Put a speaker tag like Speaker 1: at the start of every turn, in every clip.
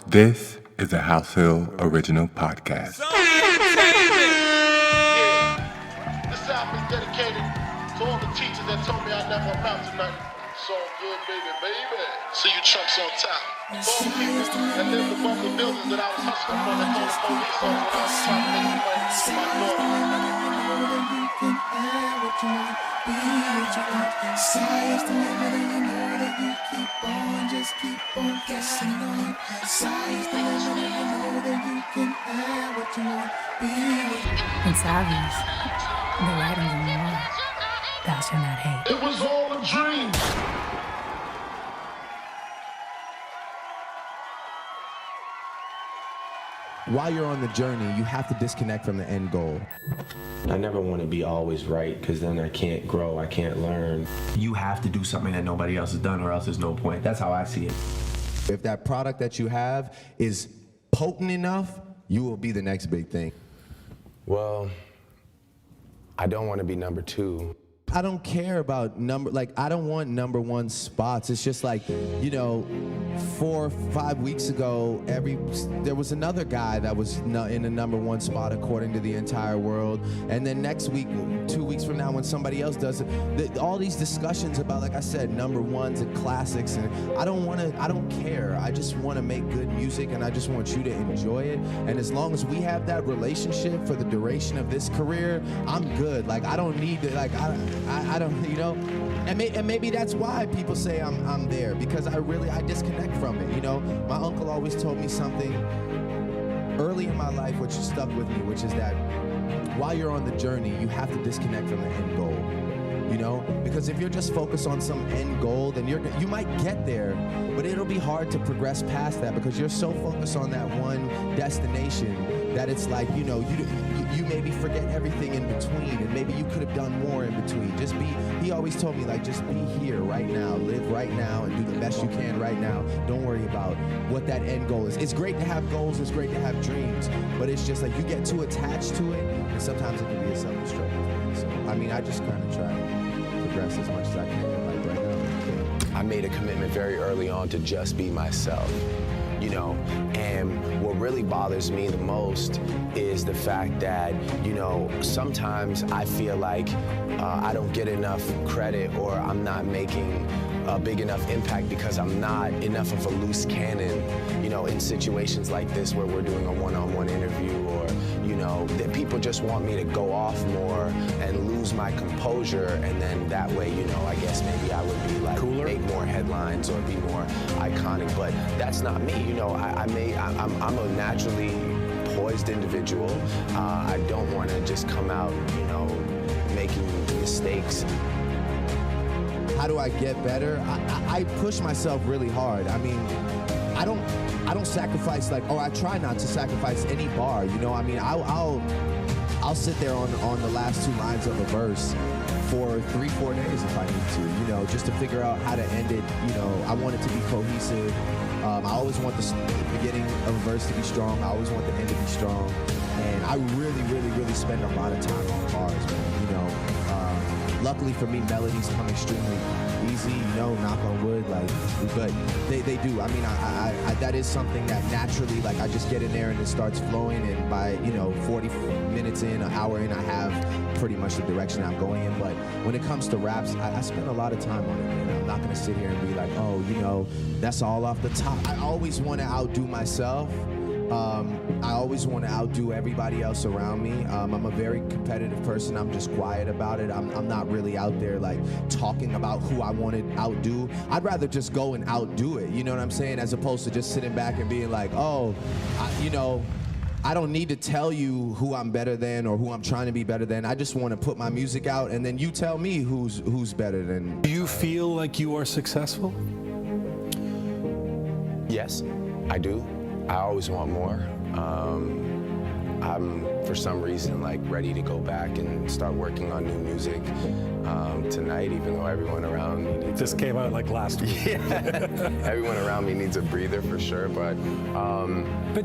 Speaker 1: This is a HausHill original podcast.
Speaker 2: This album is dedicated to all the teachers that told me I never amount to nothing. So good, baby. See you chunks on top. For all the people that lived above the buildings that I was hustling for, that called the police on when I was trying to make money for my daughter.
Speaker 3: You can have what you want, be what you want. Sky's the limit and you know that you keep on, just keep on guessing on. Sky's the limit and you know that you can have what you want, be what you want.
Speaker 4: It's obvious. The writing's on the wall. Thou shalt not hate.
Speaker 2: It was all a dream.
Speaker 5: While you're on the journey, you have to disconnect from the end goal.
Speaker 6: I never want to be always right, because then I can't grow, I can't learn.
Speaker 7: You have to do something that nobody else has done, or else there's no point. That's how I see it.
Speaker 5: If that product that you have is potent enough, you will be the next big thing.
Speaker 6: Well, I don't want to be number two.
Speaker 5: I don't care about I don't want number one spots. It's just like, 4 or 5 weeks ago, there was another guy that was in the number one spot according to the entire world. And then next week, 2 weeks from now, when somebody else does it, all these discussions about, like I said, number ones and classics, and I don't care. I just want to make good music, and I just want you to enjoy it. And as long as we have that relationship for the duration of this career, I'm good. Like, I don't need to, I don't, and maybe that's why people say I'm there, because I disconnect from it. My uncle always told me something early in my life, which stuck with me, which is that while you're on the journey, you have to disconnect from the end goal. Because if you're just focused on some end goal, then you might get there, but it'll be hard to progress past that, because you're so focused on that one destination that it's like, you maybe forget everything in between, and maybe you could have done more in between. He always told me, just be here right now, live right now, and do the best you can right now. Don't worry about what that end goal is. It's great to have goals, it's great to have dreams, but it's just like you get too attached to it, and sometimes it can be a self-destructive thing. So, I just kind of try to progress as much as I can, like right now.
Speaker 6: I made a commitment very early on to just be myself, and what really bothers me the most is the fact that, sometimes I feel like I don't get enough credit, or I'm not making a big enough impact because I'm not enough of a loose cannon, in situations like this where we're doing a one-on-one interview, or, that people just want me to go off more and lose my composure, and then that way, I guess maybe I would be like, cooler, make more headlines or be more iconic, but that's not me, I'm a naturally poised individual. I don't want to just come out, making mistakes.
Speaker 5: How do I get better? I push myself really hard. I don't sacrifice, I try not to sacrifice any bar, I'll sit there on the last 2 lines of a verse for 3-4 days if I need to, just to figure out how to end it. I want it to be cohesive. I always want the beginning of a verse to be strong. I always want the end to be strong. And I really, really, really spend a lot of time on bars, man. Luckily for me, melodies come extremely easy, knock on wood, but they do. I that is something that naturally, I just get in there and it starts flowing, and by, 40 minutes in, an hour in, I have pretty much the direction I'm going in. But when it comes to raps, I spend a lot of time on it, man. I'm not gonna sit here and be like, oh, that's all off the top. I always want to outdo myself. I always want to outdo everybody else around me. I'm a very competitive person. I'm just quiet about it. I'm not really out there talking about who I want to outdo. I'd rather just go and outdo it, you know what I'm saying? As opposed to just sitting back and being like, I don't need to tell you who I'm better than or who I'm trying to be better than. I just want to put my music out, and then you tell me who's better than.
Speaker 8: Do you feel like you are successful?
Speaker 6: Yes, I do. I always want more. I'm, for some reason, ready to go back and start working on new music tonight, even though everyone around me needs
Speaker 8: This came out last week.
Speaker 6: Yeah. Everyone around me needs a breather for sure, but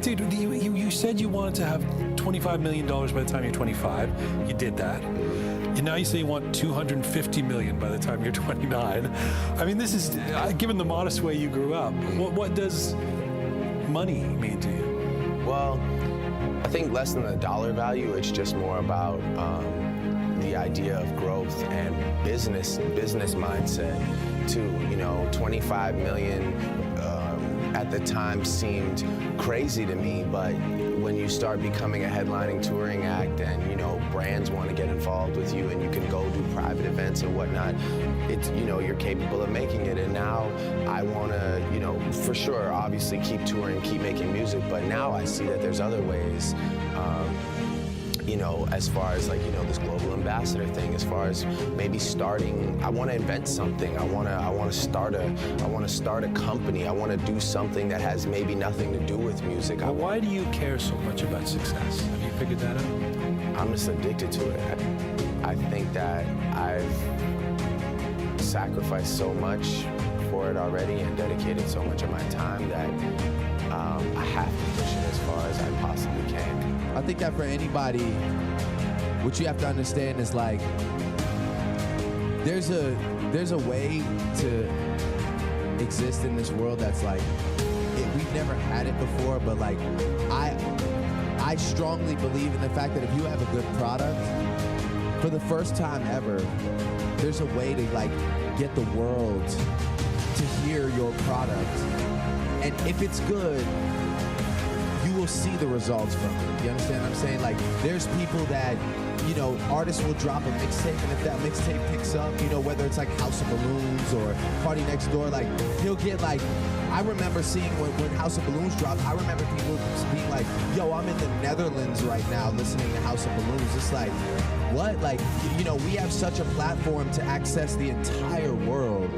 Speaker 8: dude, you said you wanted to have $25 million by the time you're 25. You did that. And now you say you want $250 million by the time you're 29. This is, given the modest way you grew up, what does money mean to you?
Speaker 6: Well, I think less than the dollar value, it's just more about the idea of growth and business mindset too. 25 million at the time seemed crazy to me, but when you start becoming a headlining touring act and brands want to get involved with you and you can go do private events and whatnot, it's you're capable of making it. And now I want to for sure obviously keep touring, keep making music, but now I see that there's other ways, as far as this global ambassador thing, as far as maybe starting, I want to invent something. I want to start a company. I want to do something that has maybe nothing to do with music.
Speaker 8: Well, why do you care so much about success? Have you figured that out?
Speaker 6: I'm just addicted to it. I think that I've sacrificed so much for it already and dedicated so much of my time that I have to push it as far as I possibly can.
Speaker 5: I think that for anybody, what you have to understand is there's a way to exist in this world that's we've never had it before, but I strongly believe in the fact that if you have a good product, for the first time ever, there's a way to get the world to hear your product. And if it's good, you will see the results from it. You understand what I'm saying? There's people that, artists will drop a mixtape, and if that mixtape picks up, whether it's House of Balloons or Party Next Door, he'll get I remember seeing when House of Balloons dropped, I remember people being yo, I'm in the Netherlands right now listening to House of Balloons. It's what? We have such a platform to access the entire world.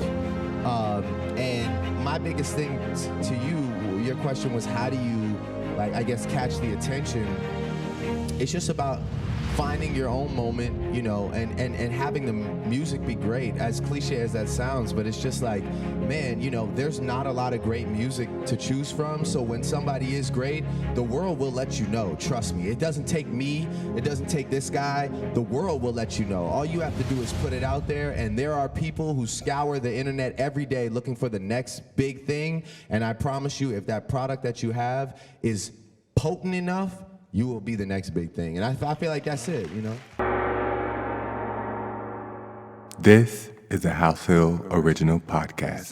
Speaker 5: And my biggest thing to you, your question was, how do you, I guess, catch the attention? It's just about finding your own moment, and having the music be great, as cliche as that sounds, but it's just man, there's not a lot of great music to choose from, so when somebody is great, the world will let you know, trust me. It doesn't take me, it doesn't take this guy, the world will let you know. All you have to do is put it out there, and there are people who scour the internet every day looking for the next big thing, and I promise you, if that product that you have is potent enough, you will be the next big thing. And I feel like that's it,
Speaker 1: This is a HausHill original podcast.